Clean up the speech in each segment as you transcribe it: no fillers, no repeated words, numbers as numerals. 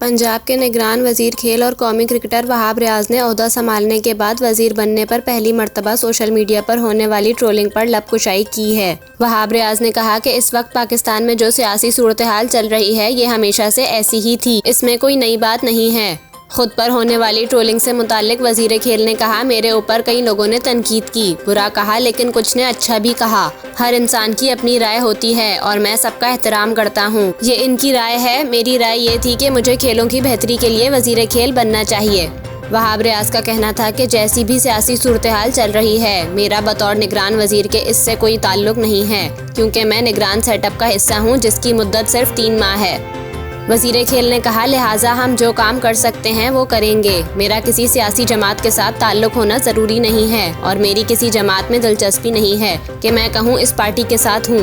पंजाब के निगरान वजीर खेल और कौमी क्रिकेटर वहाब रियाज ने ओहदा संभालने के बाद वजीर बनने पर पहली मर्तबा सोशल मीडिया पर होने वाली ट्रोलिंग पर लबकुशाई की है। वहाब रियाज ने कहा कि इस वक्त पाकिस्तान में जो सियासी सूरत हाल चल रही है ये हमेशा से ऐसी ही थी, इसमें कोई नई बात नहीं है। खुद पर होने वाली ट्रोलिंग से मुताल्लिक वजीर खेल ने कहा, मेरे ऊपर कई लोगों ने तनकीद की, बुरा कहा, लेकिन कुछ ने अच्छा भी कहा। हर इंसान की अपनी राय होती है और मैं सबका एहतराम करता हूँ। ये इनकी राय है, मेरी राय ये थी कि मुझे खेलों की बेहतरी के लिए वजीर खेल बनना चाहिए। वहाब रियाज का कहना था कि जैसी भी सियासी सूरत हाल चल रही है, मेरा बतौर निगरान वजीर के इससे कोई ताल्लुक नहीं है, क्योंकि मैं निगरान सेटअप का हिस्सा हूँ जिसकी मुद्दत सिर्फ 3 माह है। वजीर खेल ने कहा, लिहाजा हम जो काम कर सकते हैं वो करेंगे। मेरा किसी सियासी जमात के साथ ताल्लुक होना ज़रूरी नहीं है और मेरी किसी जमात में दिलचस्पी नहीं है कि मैं कहूँ इस पार्टी के साथ हूँ।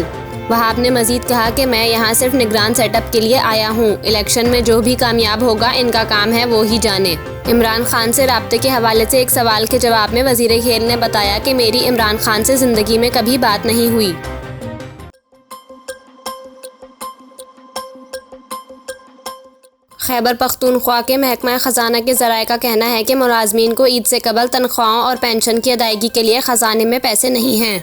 वहाब ने मजीद कहा कि मैं यहाँ सिर्फ निगरान सेटअप के लिए आया हूँ। इलेक्शन में जो भी कामयाब होगा इनका काम है वो ही जाने। इमरान खान से राब्ते के हवाले से एक सवाल के जवाब में वजीर खेल ने बताया कि मेरी इमरान खान से ज़िंदगी में कभी बात नहीं हुई। खैबर पख्तूनख्वा के महकमा ख़जाना के ज़राए का कहना है कि मुलाज़मीन को ईद से कबल तनख्वाहों और पेंशन की अदायगी के लिए ख़जाने में पैसे नहीं हैं।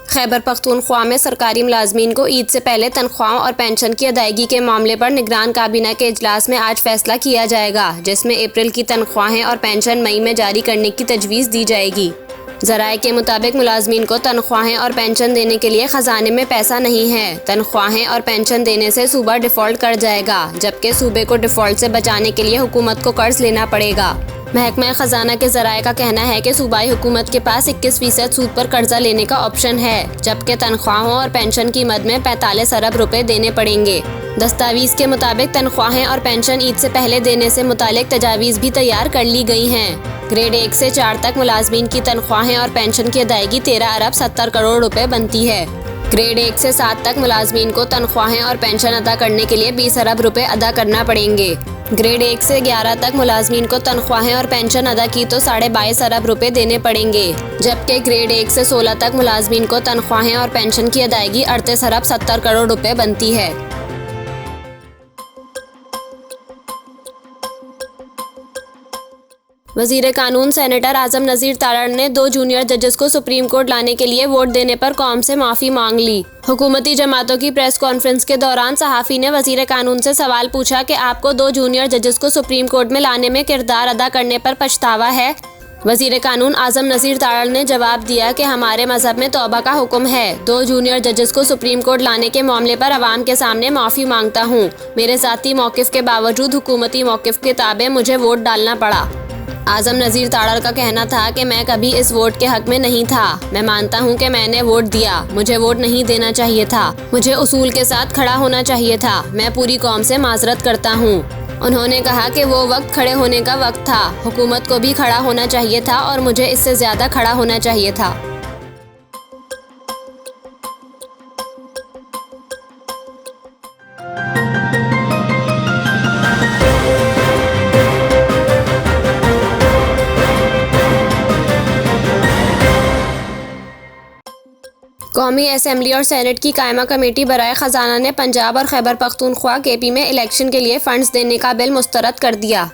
खैबर पख्तूनख्वा में सरकारी मुलाज़मीन को ईद से पहले तनख्वाहों और पेंशन की अदायगी के मामले पर निगरान काबीना के इजलास में आज फैसला किया जाएगा, जिसमें अप्रैल की तनख्वाहें और पेंशन मई में जारी करने की तजवीज़ दी जाएगी। ज़राए के मुताबिक मुलाज़मीन को तनख्वाहें और पेंशन देने के लिए ख़जाने में पैसा नहीं है। तनख्वाहें और पेंशन देने से सूबा डिफ़ॉल्ट कर जाएगा, जबकि सूबे को डिफ़ॉल्ट से बचाने के लिए हुकूमत को कर्ज लेना पड़ेगा। महकमा ख़जाना के ज़राए का कहना है कि सूबाई हुकूमत के पास 21% सूद पर कर्जा लेने का ऑप्शन है, जबकि तनख्वाहों और पेंशन की मद में 45 अरब रुपए देने पड़ेंगे। दस्तावेज़ के मुताबिक तनख्वाहें और पेंशन ईद से पहले देने से मुतालिक तजावीज़ भी तैयार कर ली गई हैं। ग्रेड 1 से 4 तक मुलाज़मीन की तनख्वाहें और पेंशन की अदायगी 13 अरब 70 करोड़ रुपए बनती है। ग्रेड 1 से 7 तक मुलाज़मीन को तनख्वाहें और पेंशन अदा करने के लिए 20 अरब रुपए अदा करना पड़ेंगे। ग्रेड 1 से 11 तक मुलाज़मीन को तनख्वाहें और पेंशन अदा की तो 22.5 अरब रुपए देने पड़ेंगे, जबकि ग्रेड 1 से 16 तक मुलाज़मीन को तनख्वाहें और पेंशन की अदायगी 38 अरब 70 करोड़ रुपए बनती है। वजीर कानून सेनेटर आजम नज़ीर तारड़ ने 2 जूनियर जजेस को सुप्रीम कोर्ट लाने के लिए वोट देने पर कौम से माफ़ी मांग ली। हुकूमती जमातों की प्रेस कॉन्फ्रेंस के दौरान सहाफ़ी ने वजीर कानून से सवाल पूछा कि आपको 2 जूनियर जजेस को सुप्रीम कोर्ट में लाने में किरदार अदा करने पर पछतावा है। वजीर कानून आजम नज़ीर तारड़ ने जवाब दिया कि हमारे मजहब में तौबा का हुक्म है। 2 जूनियर जजेस को सुप्रीम कोर्ट लाने के मामले पर अवाम के सामने माफ़ी मांगता हूँ। मेरे ज़ाती मौक़िफ़ के बावजूद हुकूमती मौक़िफ़ के ताबे मुझे वोट डालना पड़ा। आजम नज़ीर तारड़ का कहना था कि मैं कभी इस वोट के हक में नहीं था। मैं मानता हूं कि मैंने वोट दिया, मुझे वोट नहीं देना चाहिए था, मुझे उसूल के साथ खड़ा होना चाहिए था। मैं पूरी कौम से माजरत करता हूं। उन्होंने कहा कि वो वक्त खड़े होने का वक्त था, हुकूमत को भी खड़ा होना चाहिए था और मुझे इससे ज़्यादा खड़ा होना चाहिए था। कौमी असम्बली और सेनेट की कायमा कमेटी बराए ख़जाना ने पंजाब और खैबर पख्तूनख्वा केपी में इलेक्शन के लिए फ़ंड्स देने का बिल मुस्तरद कर दिया।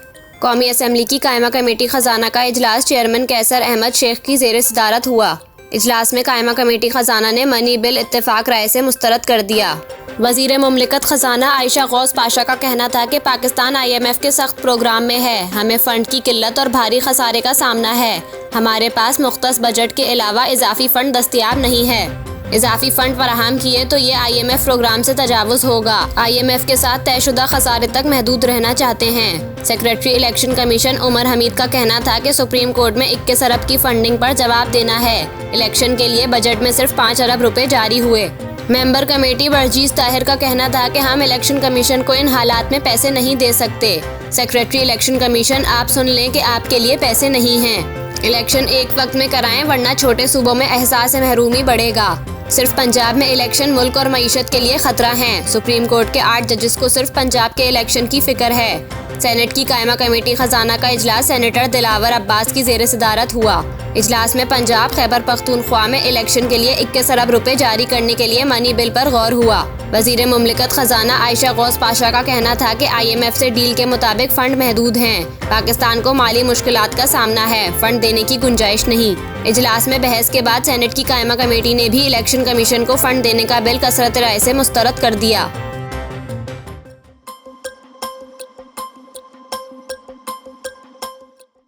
कौमी असम्बली की कायमा कमेटी ख़जाना का इजलास चेयरमैन कैसर अहमद शेख की ज़ेर सदारत हुआ। इजलास में कायमा कमेटी ख़जाना ने मनी बिल इत्तेफाक राय से मुस्तरद कर दिया। वज़ीर मुमलिकत ख़जाना आयशा गौस पाशा का कहना था कि पाकिस्तान IMF के सख्त प्रोग्राम में है, हमें फ़ंड की किल्लत और भारी खसारे का सामना है। हमारे पास मुख्तस बजट के अलावा इजाफी फ़ंड दस्तियाब नहीं है। इजाफी फंड फराहम किए तो ये IMF प्रोग्राम से तजावुज़ होगा। IMF के साथ तयशुदा खसारे तक महदूद रहना चाहते हैं। Secretary election commission Umar Hamid का कहना था कि सुप्रीम कोर्ट में 21 अरब की फंडिंग पर जवाब देना है। इलेक्शन के लिए बजट में सिर्फ 5 अरब रुपए जारी हुए। मेंबर कमेटी वर्जीज़ ताहिर का कहना था कि हम इलेक्शन कमीशन को इन हालात में पैसे नहीं दे सकते। सेक्रेटरी इलेक्शन कमीशन, आप सुन लें कि आपके लिए पैसे नहीं हैं। इलेक्शन एक वक्त में कराएं, वरना छोटे सूबों में एहसास महरूमी बढ़ेगा। सिर्फ पंजाब में इलेक्शन मुल्क और मईशत के लिए खतरा हैं। सुप्रीम कोर्ट के 8 जजेस को सिर्फ पंजाब के इलेक्शन की फिक्र है। सेनेट की कायमा कमेटी खजाना का इजलास सेनेटर दिलावर अब्बास की जेर सदारत हुआ। इजलास में पंजाब खैबर पख्तूनख्वा में इलेक्शन के लिए 21 अरब रुपए जारी करने के लिए मनी बिल पर गौर हुआ। वजीर मुमलिकत खजाना आयशा गौस पाशा का कहना था कि IMF से डील के मुताबिक फंड महदूद हैं। पाकिस्तान को माली मुश्किलात का सामना है, फंड देने की गुंजाइश नहीं। इजलास में बहस के बाद सेनेट की कायमा कमेटी ने भी इलेक्शन कमीशन को फंड देने का बिल कसरत राय से मुस्तरद कर दिया।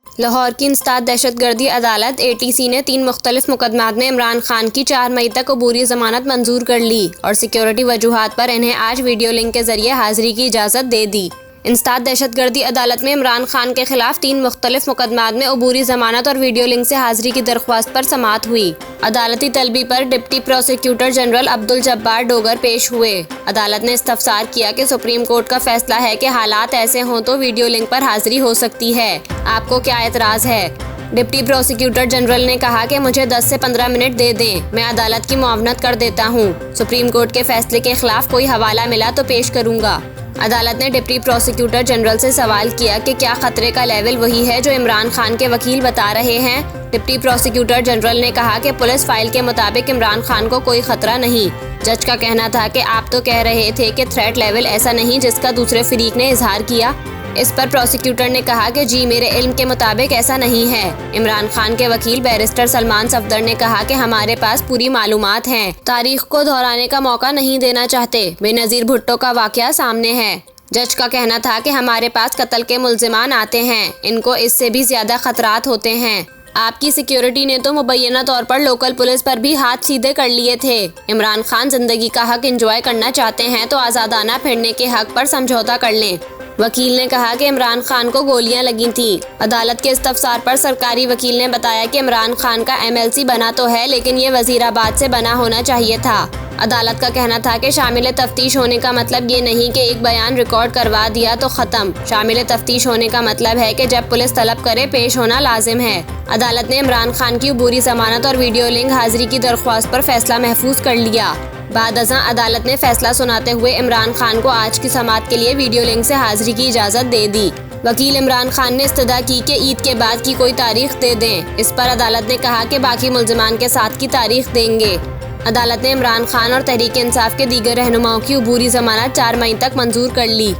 लाहौर की इंसदाद दहशतगर्दी अदालत ATC ने 3 मुख्तलिफ मुकदमात में इमरान खान की 4 मई तक अबूरी जमानत मंजूर कर ली और सिक्योरिटी वजूहात पर इन्हें आज वीडियो लिंक के जरिए हाजिरी की इजाज़त दे दी। इंसदाद दहशतगर्दी अदालत में इमरान खान के खिलाफ 3 मुख्तलिफ मुकदमात में अबूरी जमानत और वीडियो लिंक से हाजिरी की दरख्वास्त पर समाअत हुई। अदालती तलबी पर deputy prosecutor general Abdul Jabbar Dogar पेश हुए। अदालत ने इस्तफसार किया कि सुप्रीम कोर्ट का फैसला है कि हालात ऐसे हों तो वीडियो लिंक पर हाजिरी हो सकती है, आपको क्या एतराज़ है। डिप्टी प्रोसिक्यूटर जनरल ने कहा कि मुझे 10 से 15 मिनट दे दें, मैं अदालत की मुआवनत कर देता हूँ। सुप्रीम कोर्ट के फैसले के खिलाफ कोई हवाला मिला तो पेश करूँगा। अदालत ने डिप्टी प्रोसिक्यूटर जनरल से सवाल किया कि क्या खतरे का लेवल वही है जो इमरान खान के वकील बता रहे हैं। डिप्टी प्रोसिक्यूटर जनरल ने कहा कि पुलिस फाइल के मुताबिक इमरान खान को कोई खतरा नहीं। जज का कहना था कि आप तो कह रहे थे कि थ्रेट लेवल ऐसा नहीं जिसका दूसरे फरीक ने इजहार किया। इस पर प्रोसिक्यूटर ने कहा कि जी मेरे इल्म के मुताबिक ऐसा नहीं है। इमरान खान के वकील बैरिस्टर सलमान सफदर ने कहा कि हमारे पास पूरी मालूमात हैं, तारीख को दोहराने का मौका नहीं देना चाहते। बेनज़ीर भुट्टो का वाकया सामने है। जज का कहना था कि हमारे पास कत्ल के मुल्जिमान आते हैं, इनको इससे भी ज्यादा खतरात होते हैं। आपकी सिक्योरिटी ने तो मुबैना तौर पर लोकल पुलिस पर भी हाथ सीधे कर लिए थे। इमरान खान जिंदगी का हक एंजॉय करना चाहते हैं तो आज़ादाना फिरने के हक पर समझौता कर लें। वकील ने कहा कि इमरान खान को गोलियां लगी थीं। अदालत के इस्तफसार पर सरकारी वकील ने बताया कि इमरान खान का MLC बना तो है लेकिन ये वजीराबाद से बना होना चाहिए था। अदालत का कहना था कि शामिल तफ्तीश होने का मतलब ये नहीं कि एक बयान रिकॉर्ड करवा दिया तो ख़त्म। शामिल तफ्तीश होने का मतलब है कि जब पुलिस तलब करे पेश होना लाजिम है। अदालत ने इमरान खान की अबूरी जमानत और वीडियो लिंक हाजिरी की दरख्वास्त पर फैसला महफूज कर लिया। बाद अज़ां अदालत ने फैसला सुनाते हुए इमरान खान को आज की समाअत के लिए वीडियो लिंक से हाजिरी की इजाज़त दे दी। वकील इमरान खान ने इस्तदा की कि ईद के बाद की कोई तारीख दे दें। इस पर अदालत ने कहा कि बाकी मुल्जिमान के साथ की तारीख देंगे। अदालत ने इमरान खान और तहरीक इंसाफ के दीगर रहनुमाओं की अबूरी जमानत 4 मई तक मंजूर कर ली।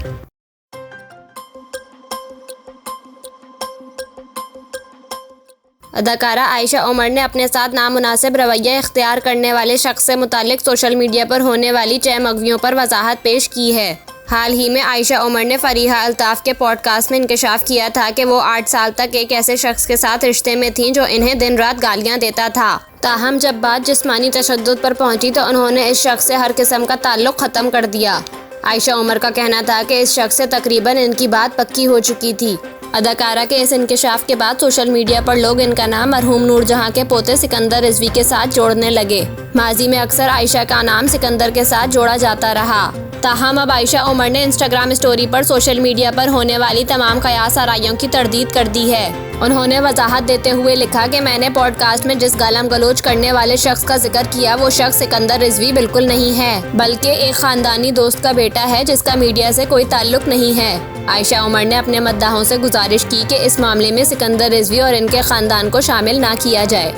अदाकारा आयशा उमर ने अपने साथ नामुनासिब रवैया इख्तियार करने वाले शख्स से मुतालिक सोशल मीडिया पर होने वाली चहमगवियों पर वजाहत पेश की है। हाल ही में आयशा उमर ने फरीहा अल्ताफ के पॉडकास्ट में इंकशाफ किया था कि वो 8 साल तक एक ऐसे शख्स के साथ रिश्ते में थीं जो इन्हें दिन रात गालियां देता था। ताहम जब बात जिस्मानी तशद्दुद पर पहुंची तो उन्होंने इस शख्स से हर किस्म का ताल्लुक ख़त्म कर दिया। आयशा उमर का कहना था कि इस शख्स से तकरीबन इनकी बात पक्की हो चुकी थी। अदाकारा के इस इंकशाफ के बाद सोशल मीडिया पर लोग इनका नाम मरहूम नूरजहां के पोते सिकंदर रिजवी के साथ जोड़ने लगे। माजी में अक्सर आयशा का नाम सिकंदर के साथ जोड़ा जाता रहा। ताहम अब आयशा उमर ने इंस्टाग्राम स्टोरी पर सोशल मीडिया पर होने वाली तमाम कयास आराइयों की तरदीद कर दी है। उन्होंने वजाहत देते हुए लिखा कि मैंने पॉडकास्ट में जिस गालम गलोच करने वाले शख्स का जिक्र किया वो शख्स सिकंदर रिजवी बिल्कुल नहीं है, बल्कि एक खानदानी दोस्त का बेटा है जिसका मीडिया से कोई ताल्लुक नहीं है। आयशा उमर ने अपने मद्दाहों से गुजारिश की कि इस मामले में सिकंदर रिजवी और इनके खानदान को शामिल ना किया जाए।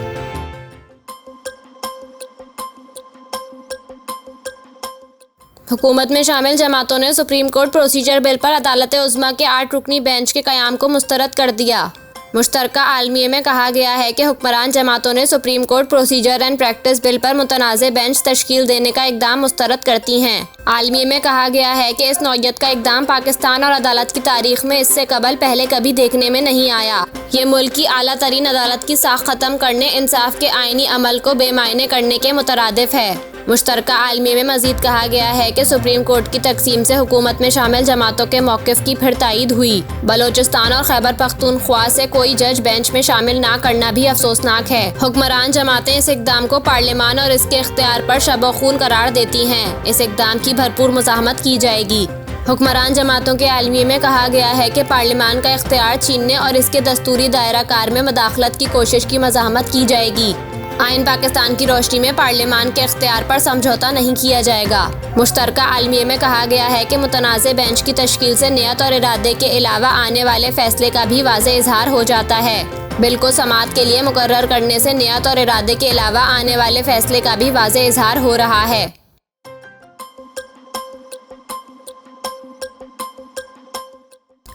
हुकूमत में शामिल जमातों ने सुप्रीम कोर्ट प्रोसीजर बिल पर अदालत उज़्मा के 8 रुकनी बेंच के क़याम को मुस्तरद कर दिया। मुश्तरका आलमिये में कहा गया है कि हुक्मरान जमातों ने supreme court procedure and practice bill पर मुतनाज़े बेंच तश्कील देने का इक़दाम मुस्तरद करती हैं। आलमिये में कहा गया है कि इस नौयत का इक़दाम पाकिस्तान और अदालत की तारीख में इससे कबल पहले कभी देखने में नहीं आया। ये मुल्क की आला तरीन अदालत की साख ख़त्म करने, इंसाफ के आइनी अमल को बेमायने करने के मुतरादिफ है। मुश्तरका आलमी में मजीद कहा गया है कि सुप्रीम कोर्ट की तकसीम से हुकूमत में शामिल जमातों के मौक़िफ़ की फिर तायीद हुई। बलोचिस्तान और खैबर पख्तूनख्वा से कोई जज बेंच में शामिल ना करना भी अफसोसनाक है। हुक्मरान जमातें इस इक़दाम को पार्लियामान और इसके इख्तियार पर शब-ओ-खून करार देती हैं। इस इक़दाम की भरपूर मुज़ाहमत की जाएगी। हुक्मरान जमातों के आलमी में कहा गया है कि पार्लियामान का इख्तियार छीनने और इसके दस्तूरी दायरा कार में मदाखलत की कोशिश की मज़ाहमत की जाएगी। आइन पाकिस्तान की रोशनी में पार्लियामान के इख्तियार पर समझौता नहीं किया जाएगा। मुश्तरका आलमिया में कहा गया है कि मुतनाज़ बेंच की तश्कील से नियत और इरादे के अलावा आने वाले फैसले का भी वाज़े इजहार हो जाता है। बिल को समाअत के लिए मुकर्रर करने से नियत और इरादे के अलावा आने वाले फैसले का भी वाज़े इजहार हो रहा है।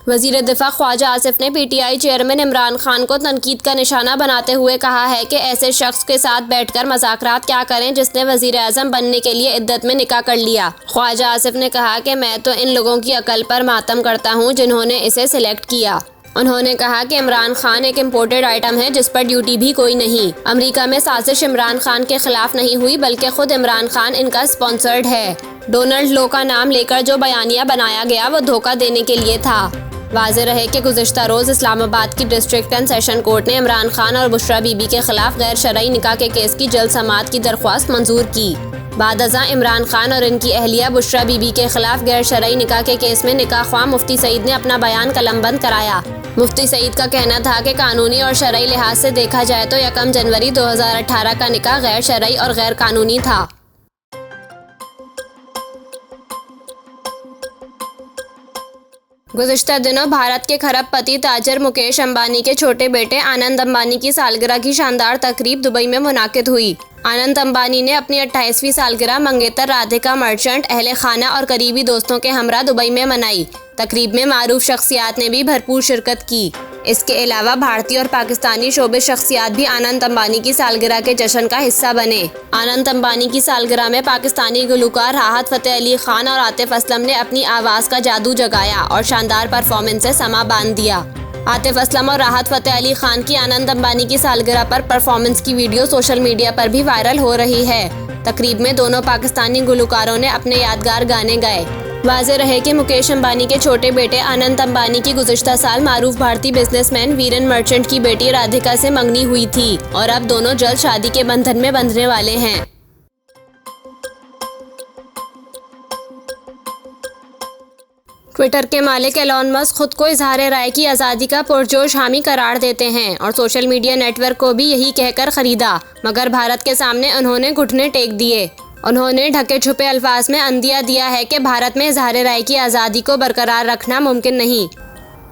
वज़ीर दिफा ख्वाजा आसिफ ने PTI चेयरमैन इमरान खान को तनकीद का निशाना बनाते हुए कहा है कि ऐसे शख्स के साथ बैठकर मज़ाकरात क्या करें जिसने वज़ीर आज़म बनने के लिए इद्दत में निकाह कर लिया। ख्वाजा आसिफ ने कहा कि मैं तो इन लोगों की अकल पर मातम करता हूँ जिन्होंने इसे सिलेक्ट किया। उन्होंने कहा कि इमरान खान एक इम्पोर्टेड आइटम है जिस पर ड्यूटी भी कोई नहीं। अमेरिका में साजिश इमरान खान के खिलाफ नहीं हुई बल्कि खुद इमरान खान इनका स्पॉन्सर्ड है। डोनाल्ड लो का नाम लेकर जो बयानिया बनाया गया वो धोखा देने के लिए था। वाज़ेह रहे कि गुज़िश्ता रोज़ इस्लामाबाद की डिस्ट्रिक्ट एंड सेशन कोर्ट ने इमरान खान और बुशरा बीबी के खिलाफ गैर शरई निकाह के केस की जल्द समाअत की दरख्वास्त मंजूर की। बादअज़ां इमरान खान और इनकी अहलिया बुशरा बीबी के खिलाफ गैर शरई निकाह के केस में निकाह ख्वाह मुफ्ती सईद ने अपना बयान कलमबंद कराया। मुफ्ती सईद का कहना था कि कानूनी और शरई लिहाज से देखा जाए तो 1 जनवरी 2018 का निकाह गैर शरई और गैर कानूनी था। गुज़िश्ता दिनों भारत के खरबपति ताजर मुकेश अंबानी के छोटे बेटे आनंद अंबानी की सालगिरह की शानदार तकरीब दुबई में मुनाकिद हुई। आनंद अंबानी ने अपनी 28वीं सालगिरह मंगेतर राधिका मर्चेंट, अहले खाना और करीबी दोस्तों के हमरा दुबई में मनाई। तकरीब में मारूफ शख्सियात ने भी भरपूर शिरकत की। इसके अलावा भारतीय और पाकिस्तानी शोबे शख्सियात भी आनंद अंबानी की सालगिरह के जश्न का हिस्सा बने। आनंद अंबानी की सालगिरह में पाकिस्तानी गुलकार राहत फ़तेह अली खान और आतिफ असलम ने अपनी आवाज़ का जादू जगाया और शानदार परफॉर्मेंस से समा बांध दिया। आतिफ असलम और राहत फ़तेह अली खान की आनंद अंबानी की सालगिरह पर परफॉर्मेंस की वीडियो सोशल मीडिया पर भी वायरल हो रही है। तकरीब में दोनों पाकिस्तानी गुलकारों ने अपने यादगार गाने गाए। वाज़ेह रहे कि मुकेश अंबानी के छोटे बेटे आनंद अंबानी की गुज़िश्ता साल मारूफ भारतीय बिजनेसमैन वीरेन मर्चेंट की बेटी राधिका से मंगनी हुई थी और अब दोनों जल्द शादी के बंधन में बंधने वाले हैं। ट्विटर के मालिक एलॉन मस्क खुद को इजहार राय की आज़ादी का पुरजोश हामी करार देते हैं और सोशल मीडिया नेटवर्क को भी यही कहकर ख़रीदा, मगर भारत के सामने उन्होंने घुटने टेक दिए। उन्होंने ढके छुपे अल्फाज में अंदिया दिया है कि भारत में इजहार राय की आज़ादी को बरकरार रखना मुमकिन नहीं।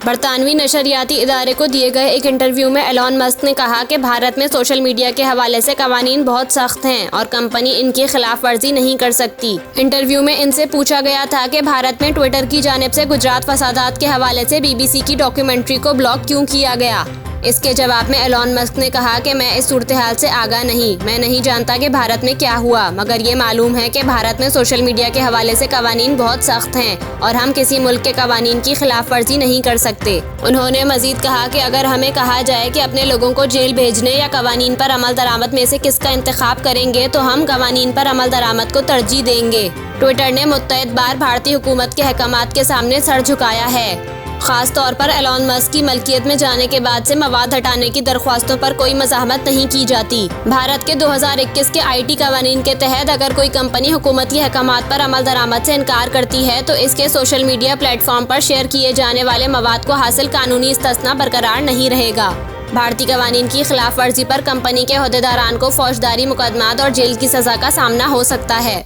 बरतानवी नशरियाती इदारे को दिए गए एक इंटरव्यू में एलॉन मस्क ने कहा कि भारत में सोशल मीडिया के हवाले से कवानीन बहुत सख्त हैं और कंपनी इनकी खिलाफ वर्जी नहीं कर सकती। इंटरव्यू में इनसे पूछा गया था कि भारत में ट्विटर की जानिब से गुजरात फसादात के हवाले से BBC की डॉक्यूमेंट्री को ब्लॉक क्यों किया गया। इसके जवाब में एलॉन मस्क ने कहा कि मैं इस सूरत हाल से आगाह नहीं, मैं नहीं जानता कि भारत में क्या हुआ, मगर ये मालूम है कि भारत में सोशल मीडिया के हवाले से कवानीन बहुत सख्त हैं और हम किसी मुल्क के कवानीन की खिलाफ वर्जी नहीं कर सकते। उन्होंने मजीद कहा कि अगर हमें कहा जाए कि अपने लोगों को जेल भेजने या कवानीन पर अमल दरामद में से किसका इंतखाब करेंगे तो हम कवानीन पर अमल दरामद को तरजीह देंगे। ट्विटर ने मुत्तहिद बार भारतीय हुकूमत के अहकामात के सामने सर झुकाया है। खास तौर पर एलॉन मस्क की मलकियत में जाने के बाद से मवाद हटाने की दरख्वास्तों पर कोई मज़ाहमत नहीं की जाती। भारत के 2021 के IT कवानीन के तहत अगर कोई कंपनी हुकूमती अहकामात पर अमल दरामद से इनकार करती है तो इसके सोशल मीडिया प्लेटफॉर्म पर शेयर किए जाने वाले मवाद को हासिल कानूनी इस्तिस्ना बरकरार नहीं रहेगा। भारतीय कवानीन की खिलाफ वर्जी पर कंपनी के अहदेदारान को फौजदारी मुकदमात और जेल की सज़ा का सामना हो सकता है।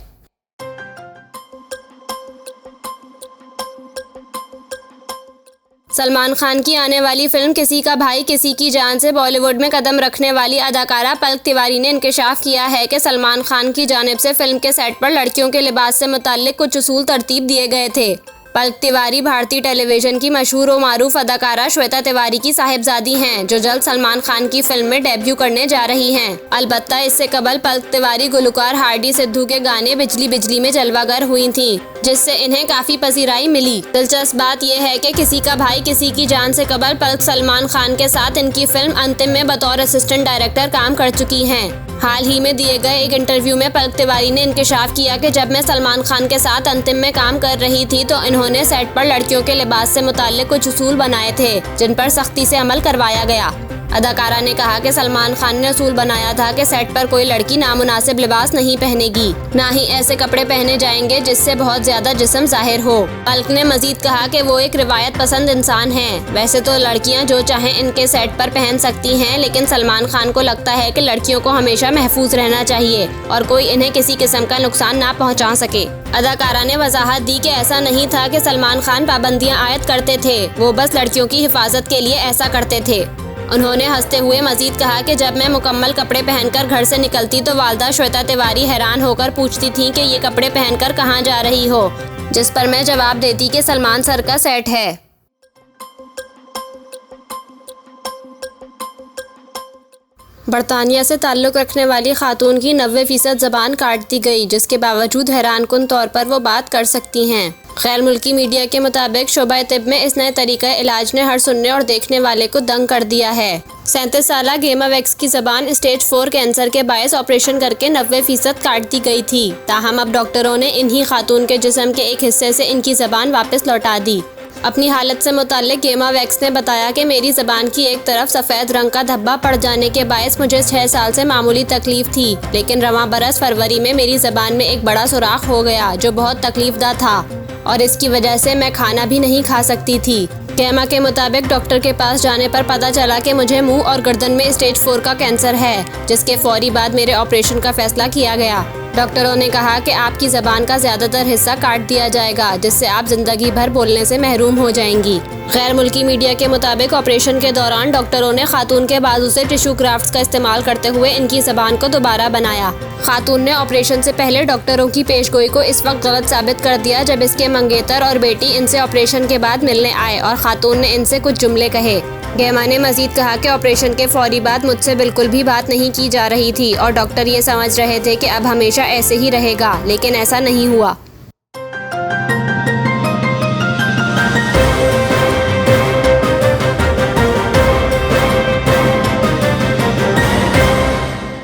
सलमान खान की आने वाली फिल्म किसी का भाई किसी की जान से बॉलीवुड में कदम रखने वाली अदाकारा पलक तिवारी ने इंकशाफ किया है कि सलमान खान की जानिब से फिल्म के सेट पर लड़कियों के लिबास से मुताल्लिक कुछ उसूल तरतीब दिए गए थे। पलक तिवारी भारतीय टेलीविजन की मशहूर व मारूफ अदाकारा श्वेता तिवारी की साहिबजादी हैं, जो जल्द सलमान खान की फिल्म में डेब्यू करने जा रही हैं। अलबत्ता इससे कबल पलक तिवारी गुलकार हार्डी सिद्धू के गाने बिजली बिजली में जलवागर हुई थीं, जिससे इन्हें काफी पसीराई मिली। दिलचस्प बात यह है कि किसी का भाई किसी की जान से कबल पलक सलमान खान के साथ इनकी फिल्म अंतिम में बतौर असिस्टेंट डायरेक्टर काम कर चुकी हैं। हाल ही में दिए गए एक इंटरव्यू में पलक तिवारी ने इंकशाफ किया कि जब मैं सलमान खान के साथ अंतिम में काम कर रही थी तो इन्होंने सेट पर लड़कियों के लिबास से मुताल्लिक कुछ उसूल बनाए थे जिन पर सख्ती से अमल करवाया गया। अदाकारा ने कहा कि सलमान खान ने असूल बनाया था कि सेट पर कोई लड़की नामुनासिब लिबास नहीं पहनेगी, ना ही ऐसे कपड़े पहने जाएंगे जिससे बहुत ज्यादा जिस्म जाहिर हो। मल्क ने मजीद कहा कि वो एक रिवायत पसंद इंसान हैं। वैसे तो लड़कियां जो चाहें इनके सेट पर पहन सकती हैं, लेकिन सलमान खान को लगता है कि लड़कियों को हमेशा महफूज रहना चाहिए और कोई इन्हें किसी किस्म का नुकसान ना पहुँचा सके। अदाकारा ने वजाहत दी कि ऐसा नहीं था कि सलमान खान पाबंदियां आयद करते थे, वो बस लड़कियों की हिफाजत के लिए ऐसा करते थे। उन्होंने हंसते हुए मजीद कहा कि जब मैं मुकम्मल कपड़े पहनकर घर से निकलती तो वालदा श्वेता तिवारी हैरान होकर पूछती थीं कि ये कपड़े पहनकर कहाँ जा रही हो, जिस पर मैं जवाब देती कि सलमान सर का सेट है। बरतानिया से ताल्लुक़ रखने वाली खातून की 90% ज़बान काट दी गई, जिसके बावजूद हैरानकुन तौर पर वो बात कर सकती हैं। गैर मुल्की मीडिया के मुताबिक शोबा तिब में इस नए तरीक़े इलाज ने हर सुनने और देखने वाले को दंग कर दिया है। 37 साला गेमा वैक्स की ज़बान स्टेज 4 कैंसर के बायस ऑपरेशन करके 90% काट दी गई थी। ताहम अब डॉक्टरों ने इन्हीं खातून के जिस्म के एक हिस्से से इनकी ज़बान वापस लौटा दी। अपनी हालत से मुताल्लिक गेमा वैक्स ने बताया कि मेरी ज़बान की एक तरफ सफ़ेद रंग का धब्बा पड़ जाने के बायस मुझे 6 साल से मामूली तकलीफ थी, लेकिन रवां बरस फरवरी में मेरी ज़बान में एक बड़ा सुराख हो गया जो बहुत तकलीफदा था और इसकी वजह से मैं खाना भी नहीं खा सकती थी। गेमा के मुताबिक डॉक्टर के पास जाने पर पता चला कि मुझे मुंह और गर्दन में स्टेज 4 का कैंसर है, जिसके फौरी बाद मेरे ऑपरेशन का फैसला किया गया। डॉक्टरों ने कहा कि आपकी ज़बान का ज़्यादातर हिस्सा काट दिया जाएगा, जिससे आप ज़िंदगी भर बोलने से महरूम हो जाएंगी। गैर मुल्की मीडिया के मुताबिक ऑपरेशन के दौरान डॉक्टरों ने खातून के बाजू से टिश्यू क्राफ्ट्स का इस्तेमाल करते हुए इनकी ज़बान को दोबारा बनाया। खातून ने ऑपरेशन से पहले डॉक्टरों की पेशगोई को इस वक्त गलत साबित कर दिया जब इसके मंगेतर और बेटी इनसे ऑपरेशन के बाद मिलने आए और खातून ने इनसे कुछ जुमले कहे। गेमा ने मजीद कहा कि ऑपरेशन के फौरी बाद मुझसे बिल्कुल भी बात नहीं की जा रही थी और डॉक्टर ये समझ रहे थे कि अब हमेशा ऐसे ही रहेगा, लेकिन ऐसा नहीं हुआ।